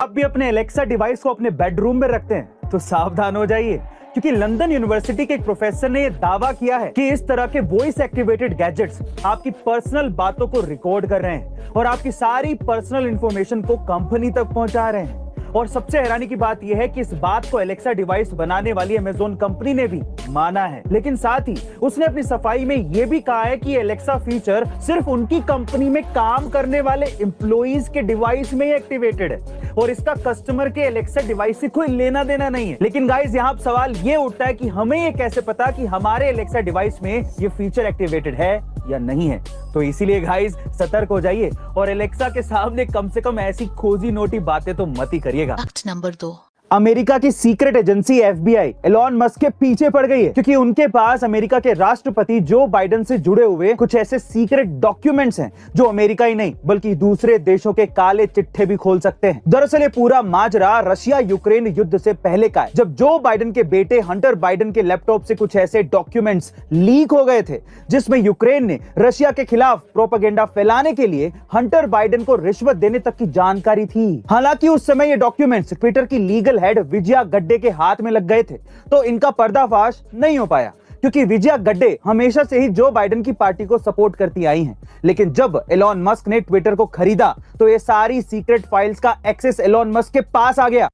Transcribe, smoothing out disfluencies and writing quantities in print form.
आप भी अपने एलेक्सा डिवाइस को अपने बेडरूम में रखते हैं तो सावधान हो जाइए, क्योंकि लंदन यूनिवर्सिटी के एक प्रोफेसर ने यह दावा किया है कि इस तरह के वॉइस एक्टिवेटेड गैजेट्स आपकी पर्सनल बातों को रिकॉर्ड कर रहे हैं और आपकी सारी पर्सनल इंफॉर्मेशन को कंपनी तक पहुंचा रहे हैं। और सबसे हैरानी की बात यह है कि इस बात को एलेक्सा डिवाइस बनाने वाली अमेज़न कंपनी ने भी माना है, लेकिन साथ ही उसने अपनी सफाई में यह भी कहा है कि एलेक्सा फीचर सिर्फ उनकी कंपनी में काम करने वाले एम्प्लॉइज के डिवाइस में ही एक्टिवेटेड है और इसका कस्टमर के एलेक्सा डिवाइस से कोई लेना देना नहीं है। लेकिन गाइस, यहाँ सवाल ये उठता है कि हमें ये कैसे पता कि हमारे एलेक्सा डिवाइस में ये फीचर एक्टिवेटेड है या नहीं है। तो इसीलिए गाइस, सतर्क हो जाइए और एलेक्सा के सामने कम से कम ऐसी खोजी नोटी बातें तो मत ही करिएगा। फैक्ट नंबर 2, अमेरिका की secret agency FBI Elon Musk के पीछे पड़ गई है, क्योंकि उनके पास अमेरिका के राष्ट्रपति जो बाइडेन से जुड़े हुए कुछ ऐसे सीक्रेट डॉक्यूमेंट्स हैं जो अमेरिका ही नहीं बल्कि दूसरे देशों के काले चिट्ठे भी खोल सकते हैं। दरअसल ये पूरा माजरा रशिया यूक्रेन युद्ध से पहले का है, जब जो बाइडेन के बेटे हंटर बाइडेन के लैपटॉप से कुछ ऐसे डॉक्यूमेंट्स लीक हो गए थे जिसमें यूक्रेन ने रशिया के खिलाफ प्रोपेगेंडा फैलाने के लिए हंटर बाइडेन को रिश्वत देने तक की जानकारी थी। हालांकि उस समय ये डॉक्यूमेंट्स ट्विटर की लीगल हेड विजया गड्डे के हाथ में लग गए थे, तो इनका पर्दाफाश नहीं हो पाया, क्योंकि विजया गड्डे हमेशा से ही जो बाइडेन की पार्टी को सपोर्ट करती आई हैं। लेकिन जब एलॉन मस्क ने ट्विटर को खरीदा तो ये सारी सीक्रेट फाइल्स का एक्सेस एलॉन मस्क के पास आ गया।